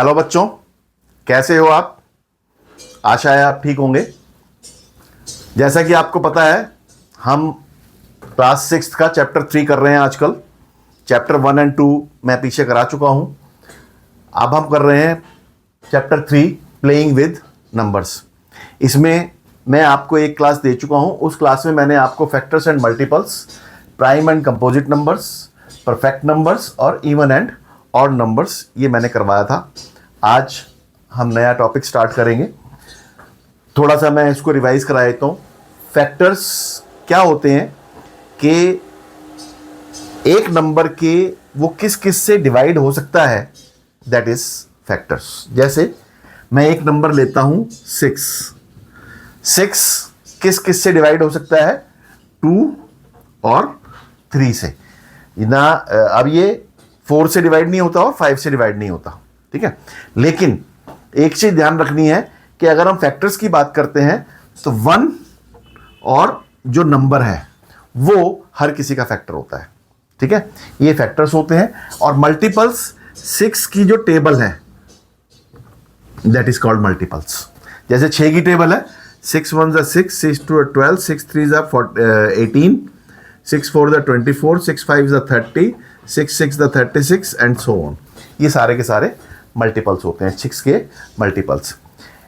Hello बच्चों, कैसे हो आप? आशा है आप ठीक होंगे। जैसा कि आपको पता है, हम क्लास 6 का चैप्टर 3 कर रहे हैं आजकल। चैप्टर 1 और 2 मैं पीछे करा चुका हूं। अब हम कर रहे हैं चैप्टर 3 प्लेइंग विद नंबर्स। इसमें मैं आपको एक क्लास दे चुका हूं। उस क्लास में मैंने आपको factors and multiples, prime and composite numbers, perfect numbers और इवन एंड ऑड नंबर्स ये मैंने करवाया था। आज हम नया टॉपिक स्टार्ट करेंगे। थोड़ा सा मैं इसको रिवाइज करा देता हूँ। फैक्टर्स क्या होते हैं कि एक नंबर के वो किस किस से डिवाइड हो सकता है, दैट इज फैक्टर्स। जैसे मैं एक नंबर लेता हूँ 6 किस किस से डिवाइड हो सकता है? 2 और 3 से ना। अब ये 4 से डिवाइड नहीं होता और 5 से डिवाइड नहीं होता, ठीक है। लेकिन एक चीज ध्यान रखनी है कि अगर हम फैक्टर्स की बात करते हैं तो 1 और जो नंबर है वो हर किसी का फैक्टर होता है, ठीक है। ये फैक्टर्स होते हैं। और मल्टीपल्स, 6 की जो टेबल है दैट इज कॉल्ड मल्टीपल्स। जैसे 6 की टेबल है, 6 1 6, 6 2 12, 6 3 18, 6 4 24, 6 5 30, 6 6 36 एंड सो ऑन। ये सारे के सारे मल्टीपल्स होते हैं, 6 के मल्टीपल्स।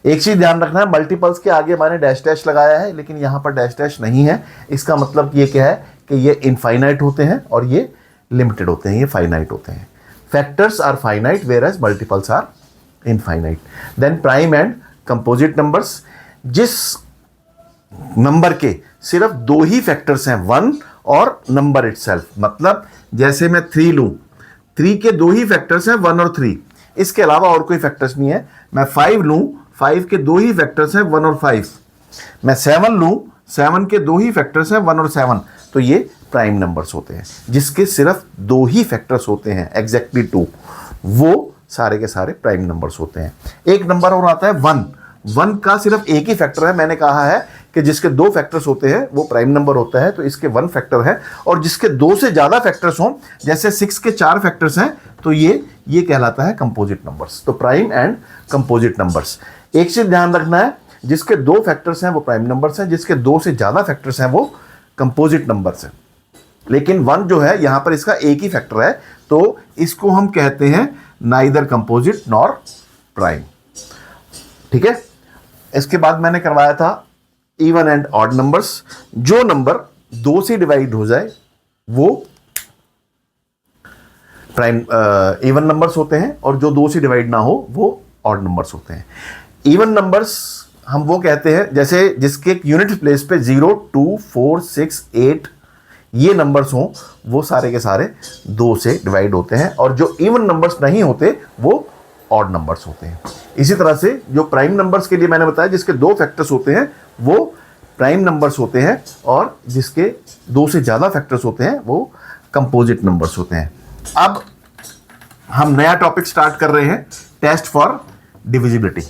एक चीज ध्यान रखना है, मल्टीपल्स के आगे मैंने डैश डैश लगाया है, लेकिन यहां पर डैश डैश नहीं है। इसका मतलब ये क्या है कि ये इनफाइनाइट होते हैं और ये लिमिटेड होते हैं, ये फाइनाइट होते हैं। Factors are finite whereas multiples are infinite. Then prime and composite numbers, जिस नंबर के सिर्फ 2 ही फैक्टर्स हैं, 1 और नंबर इटसेल्फ। मतलब जैसे मैं 3 लूं, 3 के 2 ही फैक्टर्स हैं, 1 और 3, इसके अलावा और कोई फैक्टर्स नहीं है। मैं 5 लूं, 5 के 2 ही फैक्टर्स हैं, 1 और 5। मैं 7 लूं, 7 के 2 ही फैक्टर्स हैं, 1 और 7। तो ये प्राइम नंबर्स होते हैं, जिसके सिर्फ 2 ही फैक्टर्स होते हैं, एग्जैक्टली 2, वो सारे के सारे प्राइम नंबर्स होते हैं। एक नंबर और आता है 1 का सिर्फ एक ही फैक्टर है। मैंने कहा है कि जिसके 2 फैक्टर्स होते हैं वो प्राइम नंबर होता है, तो इसके 1 फैक्टर है। और जिसके 2 से ज्यादा फैक्टर्स हों, जैसे 6 के 4 फैक्टर्स हैं, तो ये कहलाता है कंपोजिट नंबर्स। तो प्राइम एंड कंपोजिट नंबर्स। एक चीज ध्यान रखना है, जिसके 2 फैक्टर्स हैं वो प्राइम नंबर्स हैं, जिसके 2 से ज्यादा फैक्टर्स हैं वो कंपोजिट नंबर्स हैं। लेकिन 1 जो है यहां पर इसका एक ही फैक्टर है, तो इसको हम कहते हैं नाइदर कंपोजिट नॉर प्राइम, ठीक है। इसके बाद मैंने करवाया था इवन एंड ऑड नंबर्स। जो नंबर 2 से डिवाइड हो जाए वो प्राइम इवन नंबर्स होते हैं, और जो 2 से डिवाइड ना हो वो ऑड नंबर्स होते हैं। इवन नंबर्स हम वो कहते हैं जैसे जिसके यूनिट प्लेस पे 0 2 4 6 8 ये नंबर्स हों, वो सारे के सारे 2 से डिवाइड होते हैं। और जो इवन नंबर्स नहीं होते वो ऑड नंबर्स होते हैं। इसी तरह से जो प्राइम नंबर्स के लिए मैंने बताया, जिसके 2 फैक्टर्स होते हैं वो प्राइम नंबर्स होते हैं, और जिसके 2 से ज्यादा फैक्टर्स होते हैं वो कंपोजिट नंबर्स होते हैं। अब हम नया टॉपिक स्टार्ट कर रहे हैं, टेस्ट फॉर डिविजिबिलिटी।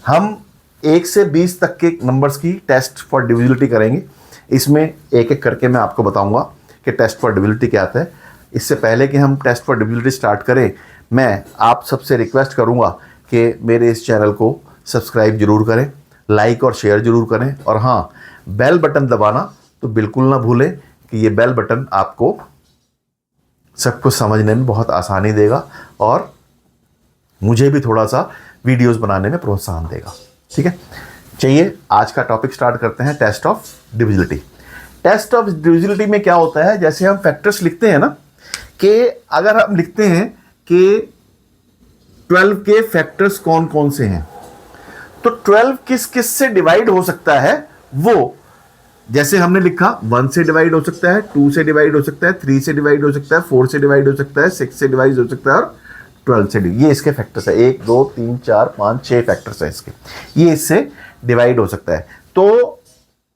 हम 1 से 20 तक के नंबर्स की टेस्ट फॉर डिविजिबिलिटी करेंगे। इसमें एक एक करके मैं आपको बताऊंगा कि टेस्ट फॉर डिविजिबिलिटी क्या आता है। इससे पहले कि हम टेस्ट फॉर डिविजिबिलिटी स्टार्ट करें, मैं आप सबसे रिक्वेस्ट करूंगा कि मेरे इस चैनल को सब्सक्राइब जरूर करें, लाइक और शेयर जरूर करें, और हाँ, बेल बटन दबाना तो बिल्कुल ना भूलें कि ये बेल बटन आपको सब कुछ समझने में बहुत आसानी देगा और मुझे भी थोड़ा सा वीडियोस बनाने में प्रोत्साहन देगा, ठीक है। चलिए आज का टॉपिक स्टार्ट करते हैं, test of divisibility. Test of divisibility में क्या होता है, जैसे हम फैक्टर्स लिखते हैं ना, कि अगर हम लिखते हैं कि 12 के फैक्टर्स कौन कौन से हैं, तो 12 किस किस से डिवाइड हो सकता है, वो जैसे हमने लिखा 1 से डिवाइड हो सकता है, 2 से डिवाइड हो सकता है, 3 से डिवाइड हो सकता है, 4 से डिवाइड हो सकता है, 6 से डिवाइड हो सकता है, और 12 से डिवाइड। ये इसके फैक्टर्स है, 1 2 3 4 5 6 फैक्टर्स है इसके, ये इससे डिवाइड हो सकता है। तो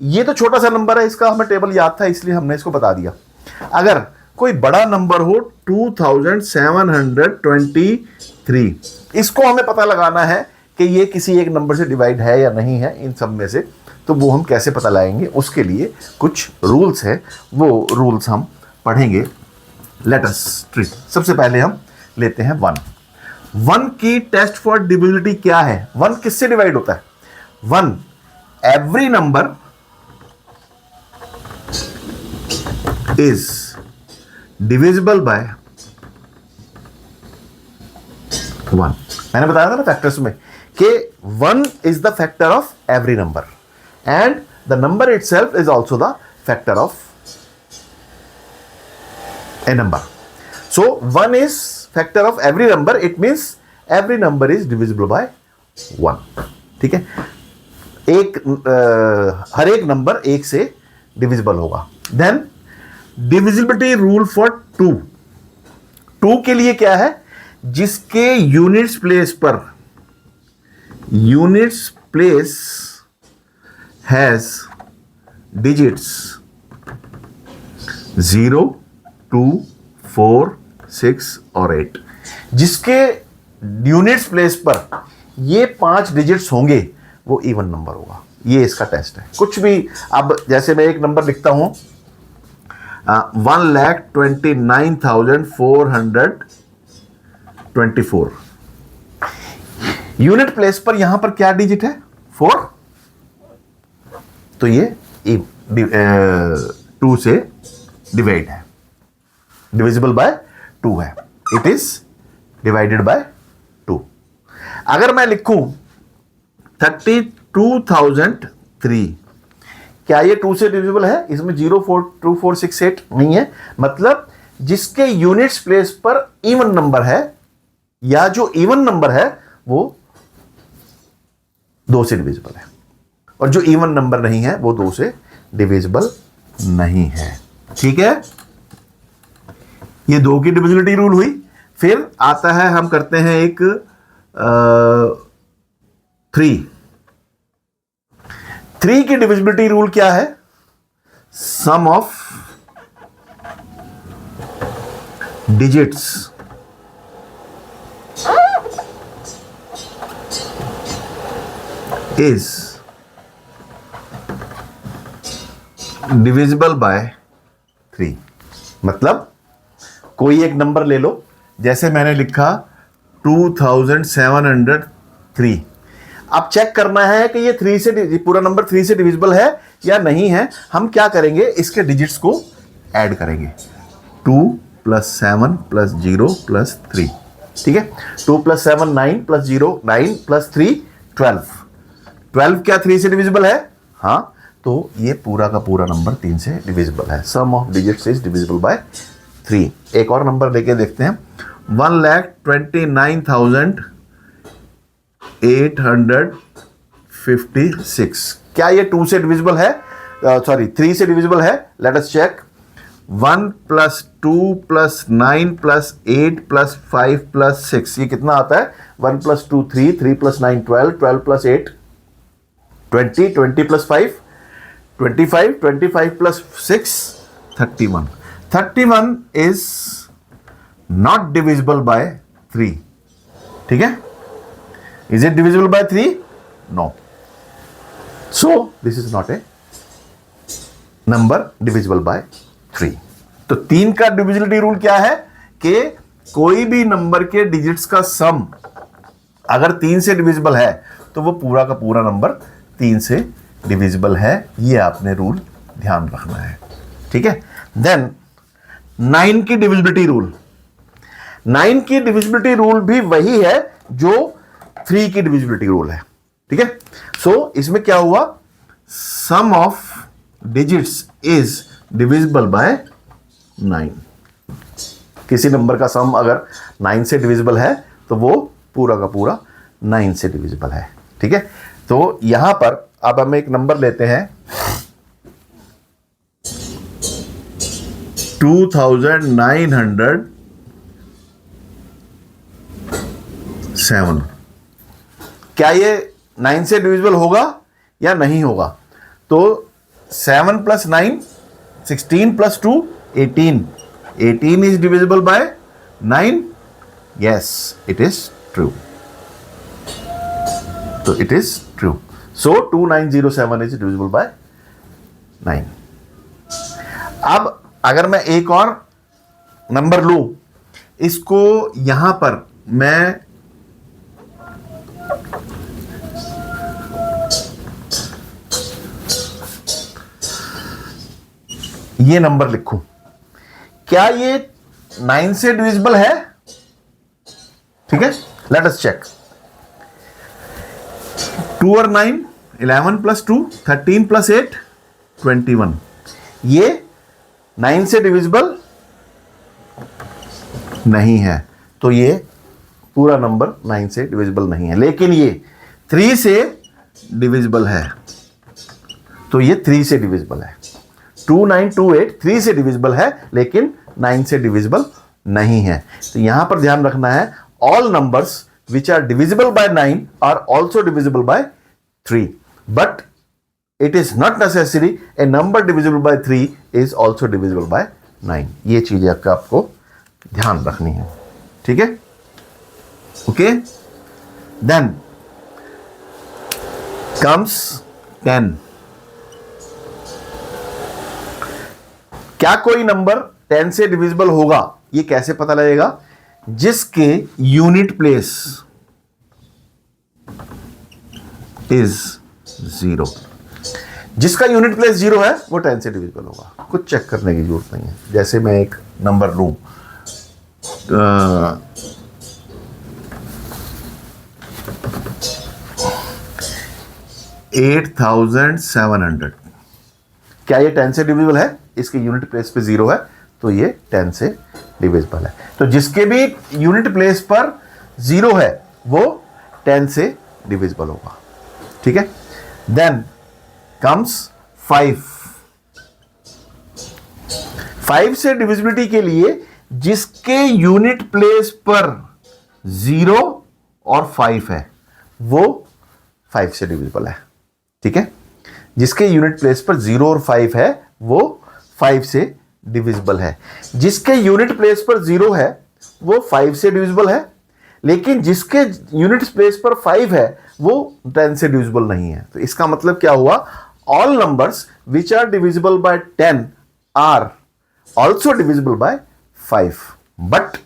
ये तो छोटा सा नंबर है, इसका हमें टेबल याद था इसलिए हमने इसको बता दिया। अगर कोई बड़ा नंबर हो 2723, इसको हमें पता लगाना है कि ये किसी एक नंबर से डिवाइड है या नहीं है, इन सब में से। तो वो हम कैसे पता लगाएंगे, उसके लिए कुछ रूल्स है, वो रूल्स हम पढ़ेंगे। Let us tree. सबसे पहले हम लेते हैं 1। वन की टेस्ट फॉर डिविजिबिलिटी क्या है? वन किससे डिवाइड होता है? One, every number is divisible by one. मैंने बताया था ना फैक्टर्स में कि one is the factor of every number and the number itself is also the factor of A number. So 1 is factor of every number. It means every number is divisible by 1. ठीक है, हर एक number एक से divisible होगा. Then divisibility rule for 2. 2 के लिए क्या है? जिसके यूनिट्स प्लेस हैज डिजिट्स 0, 2, 4, 6 और 8, जिसके यूनिट्स प्लेस पर ये 5 डिजिट्स होंगे वो इवन नंबर होगा. ये इसका टेस्ट है. कुछ भी, अब जैसे मैं एक नंबर लिखता हूं 1,29,424, यूनिट प्लेस पर यहां पर क्या डिजिट है? 4. तो ये 2 से डिवाइड है, डिविजिबल बाय 2 है. It is divided by 2. अगर मैं लिखूं 32,003, क्या ये 2 से डिविजिबल है? इसमें 0, 4, 2, 4, 6, 8 नहीं है. मतलब जिसके यूनिट्स प्लेस पर इवन नंबर है या जो इवन नंबर है वो 2 से डिविजिबल है, और जो इवन नंबर नहीं है वो 2 से डिविजिबल नहीं है. ठीक है, ये 2 की डिविजिबिलिटी रूल हुई. फिर आता है, हम करते हैं एक 3 की डिविजिबिलिटी रूल क्या है? Sum of digits is divisible by 3. मतलब कोई एक नंबर ले लो, जैसे मैंने लिखा 2703. अब चेक करना है कि ये 3 से, पूरा नंबर 3 से डिविजिबल है या नहीं है. हम क्या करेंगे? इसके डिजिट्स को ऐड करेंगे. 2 + 7 + 0 + 3. ठीक है, 2 + 7 9 + 0 9 + 3 12. 12 क्या 3 से डिविजिबल है? हाँ, तो ये पूरा का पूरा नंबर 3 से डिविजिबल है. Sum of digits is divisible by 3. एक और नंबर लेके देखते हैं. 1,29,856. क्या ये 2 से डिविजिबल है? 3 से डिविजिबल है. Let us check. 1 + 2 + 9 + 8 + 5 + 6, ये कितना आता है? 1 + 2 3, 3 + 9 12, 12 + 8 20, 20 + 5 25, 25 + 6 31. 31 is not divisible by 3. ठीक है, is it divisible by 3? No. So this is not a number divisible by 3. तो 3 का डिविजिबिलिटी रूल क्या है? कि कोई भी नंबर के डिजिट्स का सम अगर 3 से डिविजिबल है तो वो पूरा का पूरा नंबर 3 से डिविजिबल है. ये आपने रूल ध्यान रखना है. ठीक है, देन 9 की डिविजिबिलिटी रूल. 9 की डिविजिबिलिटी रूल भी वही है जो 3 की डिविजिबिलिटी रूल है. ठीक है, सो इसमें क्या हुआ? Sum of digits is divisible by 9. किसी नंबर का सम अगर 9 से डिविजिबल है तो वो पूरा का पूरा 9 से डिविजिबल है. ठीक है, तो यहां पर अब हम एक नंबर लेते हैं 2907. क्या ये 9 से डिविजिबल होगा या नहीं होगा? तो 7 + 9 16 + 2 18. 18 is divisible by 9. Yes, it is true. So it is true. So 2907 is divisible by 9. अब अगर मैं एक और नंबर लूं, इसको यहां पर मैं ये नंबर लिखूं, क्या ये 9 से डिविजिबल है? ठीक है, लेट अस चेक। 2 और 9, 11 प्लस 2, 13 प्लस 8, 21। ये 9 से डिविजिबल नहीं है, तो ये पूरा नंबर 9 से डिविजिबल नहीं है। लेकिन ये 3 से डिविजिबल है, तो ये 3 से डिविजिबल है। 2928 3 से डिविजिबल है, लेकिन 9 से डिविजिबल नहीं है। तो यहां पर ध्यान रखना है, all numbers which are divisible by 9 are also divisible by 3, but it is not necessary a number divisible by 3 is also divisible by 9। ये चीजें आपको ध्यान रखनी है, ठीक है? Okay, then comes 10। क्या कोई नंबर 10 से डिविजिबल होगा? ये कैसे पता लगेगा? जिसके यूनिट प्लेस इज 0। जिसका यूनिट प्लेस 0 है वो 10 से डिविजिबल होगा। कुछ चेक करने की जरूरत नहीं है। जैसे मैं एक नंबर लूं, 8700, क्या ये 10 से डिविजिबल है? इसके यूनिट प्लेस पे 0 है, तो ये 10 से डिविजिबल है। तो जिसके भी यूनिट प्लेस पर 0 है वो 10 से डिविजिबल होगा, ठीक है? Then comes 5। 5 से डिविजिबिलिटी के लिए जिसके यूनिट प्लेस पर 0 और 5 है वो 5 से डिविजिबल है, ठीक है? जिसके यूनिट प्लेस पर 0 और 5 है वो 5 से डिविजिबल है। जिसके यूनिट प्लेस पर 0 है वो 5 से डिविजिबल है, लेकिन जिसके यूनिट प्लेस पर 5 है वो 10 से डिविजिबल नहीं है। तो इसका मतलब क्या हुआ? All numbers which are divisible by 10 are also divisible by 5, but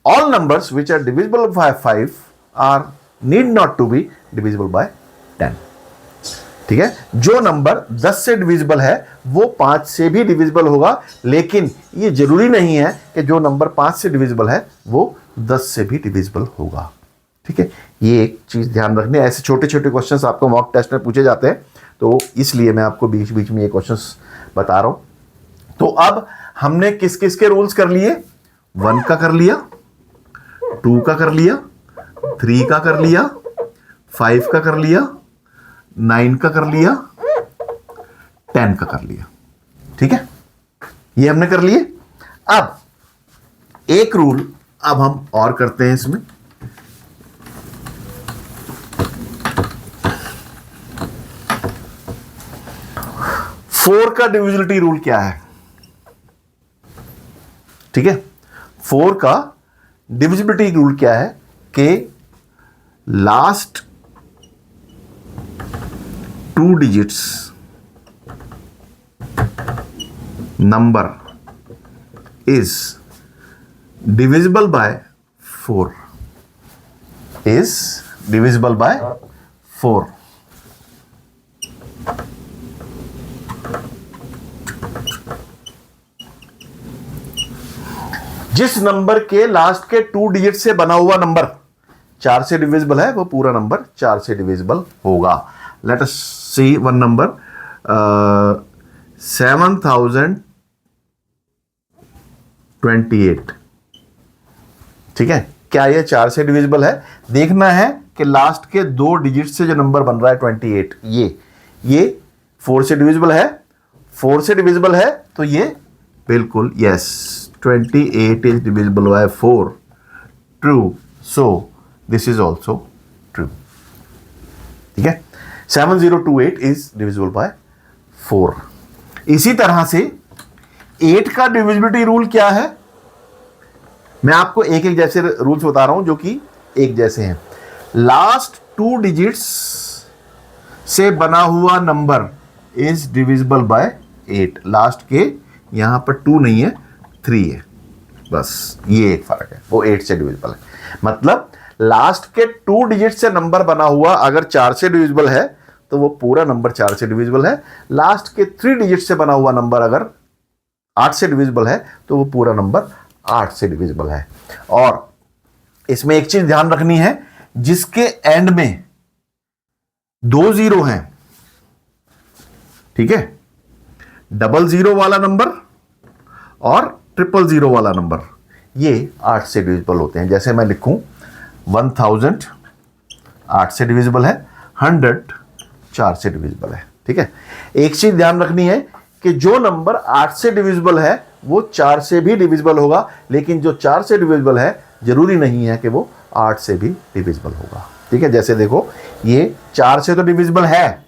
all numbers which are divisible by 5 are need not to be divisible by 10, ठीक है? जो नंबर 10 से डिविजिबल है वो 5 से भी डिविजिबल होगा, लेकिन ये जरूरी नहीं है कि जो नंबर 5 से डिविजिबल है वो 10 से भी डिविजिबल होगा, ठीक है? ये एक चीज ध्यान रखनी है। ऐसे छोटे छोटे क्वेश्चंस आपको मॉक टेस्ट में पूछे जाते हैं, तो इसलिए मैं आपको बीच बीच में ये क्वेश्चंस बता रहा हूं। तो अब हमने किस किस के रूल्स कर लिए? 1 का कर लिया, 2 का कर लिया, 3 का कर लिया, 5 का कर लिया, 9 का कर लिया, 10 का कर लिया, ठीक है? ये हमने कर लिए। अब एक रूल अब हम और करते हैं इसमें। फोर का डिविजिबिलिटी रूल क्या है? ठीक है, 4 का डिविजिबिलिटी रूल क्या है कि last 2 digits number is divisible by 4, is divisible by 4। जिस नंबर के लास्ट के 2 डिजिट से बना हुआ नंबर 4 से डिविजिबल है वो पूरा नंबर 4 से डिविजिबल होगा। लेट अस सी वन नंबर 7028, ठीक है? क्या ये 4 से डिविजिबल है? देखना है कि लास्ट के 2 डिजिट से जो नंबर बन रहा है 28, ये 4 से डिविजिबल है। 4 से डिविजिबल है तो ये बिल्कुल yes, 28 is divisible bye 4, true, so this is also true, ठीक है? 7028 इज डिविजिबल बाय 4। इसी तरह से 8 का डिविजिबिलिटी रूल क्या है? मैं आपको एक एक जैसे रूल्स बता रहा हूं जो कि एक जैसे हैं। लास्ट 2 डिजिट्स से बना हुआ number is divisible bye 8। Last के यहां पर 2 नहीं है, 3 है, बस ये एक फर्क है, वो 8 से डिविजिबल है। मतलब लास्ट के 2 डिजिट से नंबर बना हुआ अगर 4 से डिविजिबल है तो वो पूरा नंबर 4 से डिविजिबल है। लास्ट के 3 डिजिट से बना हुआ नंबर अगर 8 से डिविजिबल है तो वो पूरा नंबर 8 से डिविजिबल है। और इसमें एक चीज ध्यान रखनी है, जिसके एंड में 2 जीरो हैं, ठीक है, 00 वाला नंबर और 000 वाला नंबर, ये 8 से डिविजिबल होते हैं। जैसे मैं लिखूं 1000 8 से डिविजिबल है, 100 4 से डिविजिबल है, ठीक है। एक चीज ध्यान रखनी है कि जो नंबर 8 से डिविजिबल है वो 4 से भी डिविजिबल होगा, लेकिन जो 4 से डिविजिबल है जरूरी नहीं है कि वो 8 से भी डिविजिबल होगा, ठीक है। जैसे देखो ये 4 से तो डिविजिबल है,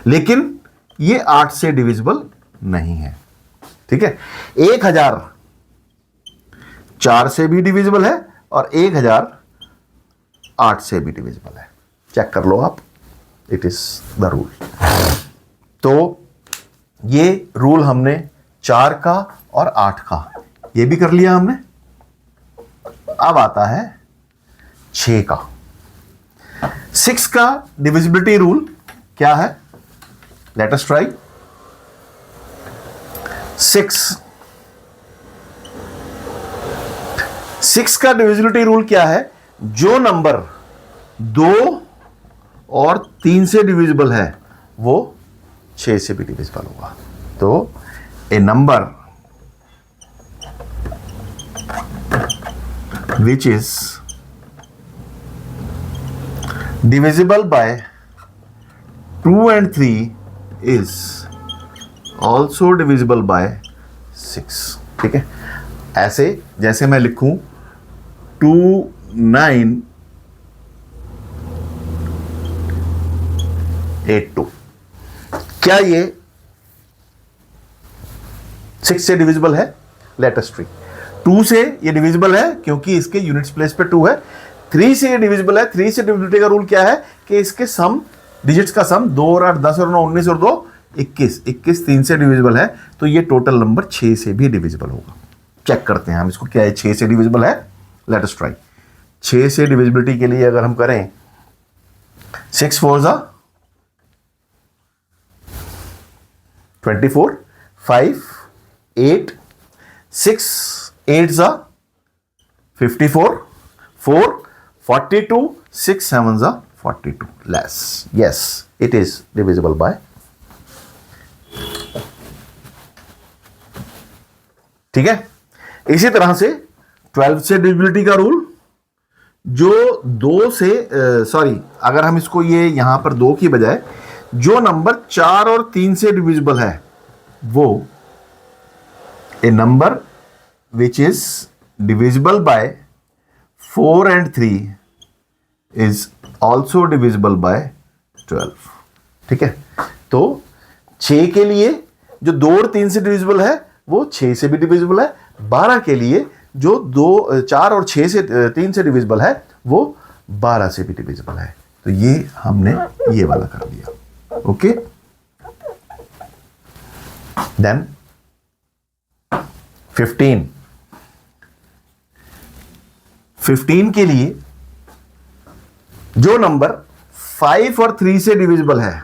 लेकिन ये 8 से डिविजिबल नहीं है, ठीक है। 1000 4 से भी डिविजिबल है और 1000 8 से भी डिविजिबल है। चेक कर लो आप, इट इज द रूल। तो ये रूल हमने 4 का और 8 का ये भी कर लिया हमने। अब आता है 6 का। 6 का डिविजिबिलिटी रूल क्या है? Let us try. 6 का डिविजिबिलिटी रूल क्या है? जो नंबर 2 और 3 से डिविजिबल है वो 6 से भी डिविजिबल होगा। तो ए number which is divisible by 2 and 3 is also divisible by 6, ठीक है। ऐसे जैसे मैं लिखूं 2 9 8 2, क्या ये 6 से डिविजिबल है? Let us tree. 2 से ये डिविजिबल है क्योंकि इसके यूनिट्स प्लेस पे 2 है। 3 से ये डिविजिबल है। 3 से डिविजिबिलिटी का रूल क्या है कि इसके सम डिजिट्स का सम 2 और 8 10 और 9 19 और 2 21। 21 3 से डिविजिबल है तो ये टोटल नंबर 6 से भी डिविजिबल होगा। चेक करते हैं हम इसको, क्या है 6 से डिविजिबल है? Let us try. 6 से डिविजिबिलिटी के लिए अगर हम करें 6 4 जा 24, 5 8 6 8 जा 54, 4 42 6 7 जा 42 less. Yes, it is divisible by, ठीक है। इसी तरह से 12 से डिविजिबिलिटी का रूल, जो 2 से अगर हम इसको ये यहां पर 2 की बजाय जो नंबर 4 और 3 से डिविजिबल है वो ए number which is divisible by 4 and 3 is also divisible by 12, ठीक है। तो 6 के लिए जो 2 और 3 से डिविजिबल है वो 6 से भी डिविजिबल है। 12 के लिए जो 4 और 6 से 3 से डिविजिबल है वो 12 से भी डिविजिबल है। तो ये हमने ये वाला कर दिया, ओके। देन 15 के लिए जो नंबर 5 और 3 से डिविजिबल है,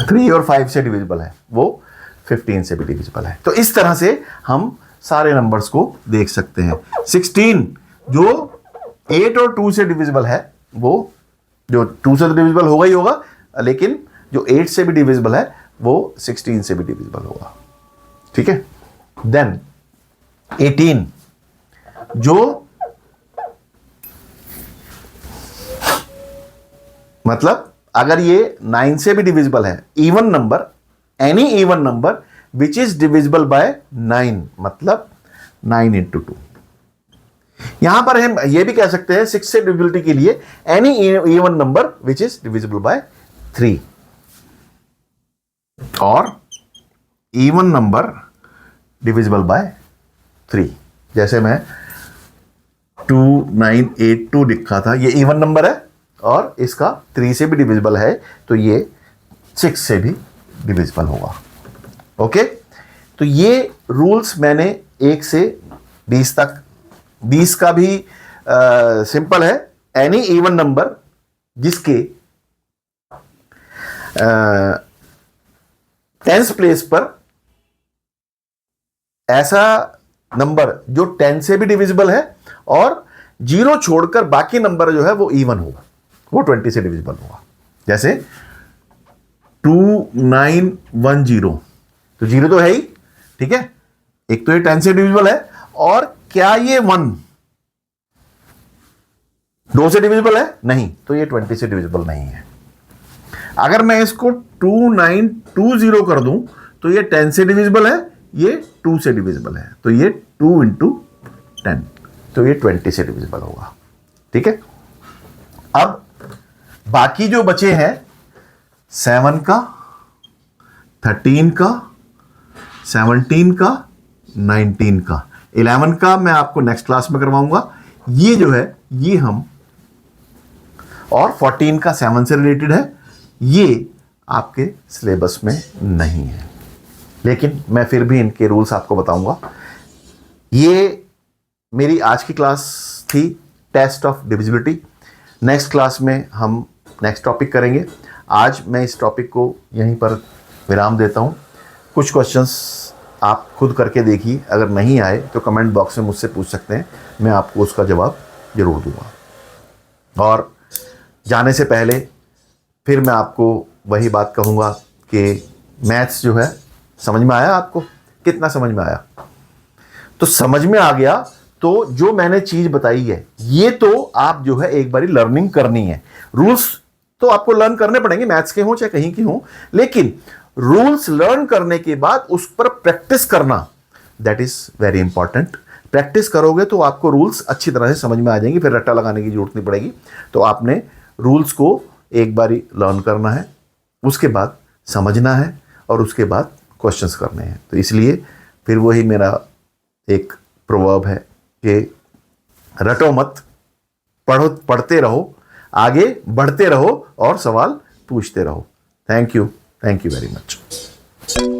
3 और 5 से डिविजिबल है, वो 15 से भी डिविजिबल है। तो इस तरह से हम सारे नंबर्स को देख सकते हैं। 16 जो 8 और 2 से डिविजिबल है, वो जो 2 से तो डिविजिबल होगा ही होगा, लेकिन जो 8 से भी डिविजिबल है वो 16 से भी डिविजिबल होगा, ठीक है। देन 18 जो मतलब अगर ये 9 से भी डिविजिबल है, even number, any even number which is divisible by 9, मतलब 9 into 2। यहां पर हम ये भी कह सकते हैं 6 से डिविजिबिलिटी के लिए any even number which is divisible by 3, और इवन नंबर डिविजिबल बाय 3। जैसे मैं 2982 लिखा था, ये इवन नंबर है और इसका 3 से भी डिविजिबल है, तो ये 6 से भी डिविजिबल होगा, ओके। तो ये रूल्स मैंने 1 से 20 तक, 20 का भी सिंपल है, एनी इवन नंबर जिसके टेंस प्लेस पर ऐसा नंबर जो 10 से भी डिविजिबल है और 0 छोड़कर बाकी नंबर जो है वो इवन होगा, वो 20 से डिविजिबल होगा। जैसे 2910, तो 0 तो है ही, ठीक है, एक तो ये 10 से डिविजिबल है, और क्या ये 1 2 से डिविजिबल है? नहीं, तो ये 20 से डिविजिबल नहीं है। अगर मैं इसको 2920 कर दूं तो ये 10 से डिविजिबल है, ये 2 से डिविजिबल है, तो ये 2 इंटू 10, तो ये 20 से डिविजिबल होगा। ठीक है, अब बाकी जो बचे हैं 7 का, 13 का, 17 का, 19 का, 11 का मैं आपको नेक्स्ट क्लास में करवाऊंगा। ये जो है ये हम, और 14 का 7 से रिलेटेड है, ये आपके सिलेबस में नहीं है, लेकिन मैं फिर भी इनके रूल्स आपको बताऊंगा। ये मेरी आज की क्लास थी, test of divisibility. Next class में हम नेक्स्ट टॉपिक करेंगे। आज मैं इस टॉपिक को यहीं पर विराम देता हूं। कुछ क्वेश्चंस आप खुद करके देखिए, अगर नहीं आए तो कमेंट बॉक्स में मुझसे पूछ सकते हैं, मैं आपको उसका जवाब जरूर दूंगा। और जाने से पहले फिर मैं आपको वही बात कहूँगा कि मैथ्स जो है समझ में आया आपको? कितना समझ में आया? तो समझ में आ गया तो जो मैंने चीज़ बताई है ये तो आप जो है एक बारी लर्निंग करनी है। रूल्स तो आपको लर्न करने पड़ेंगे, मैथ्स के हों चाहे कहीं के हों, लेकिन रूल्स लर्न करने के बाद उस पर प्रैक्टिस करना, that is very important. Practice करोगे तो आपको रूल्स अच्छी तरह से समझ में आ जाएंगी, फिर रट्टा लगाने की जरूरत नहीं पड़ेगी। तो आपने रूल्स को एक बारी लर्न करना है, उसके बाद समझना है, और उसके बाद क्वेश्चंस करने हैं। तो इसलिए फिर वही मेरा एक प्रोवर्ब है कि रटो मत, पढ़ते रहो, आगे बढ़ते रहो और सवाल पूछते रहो। Thank you very much.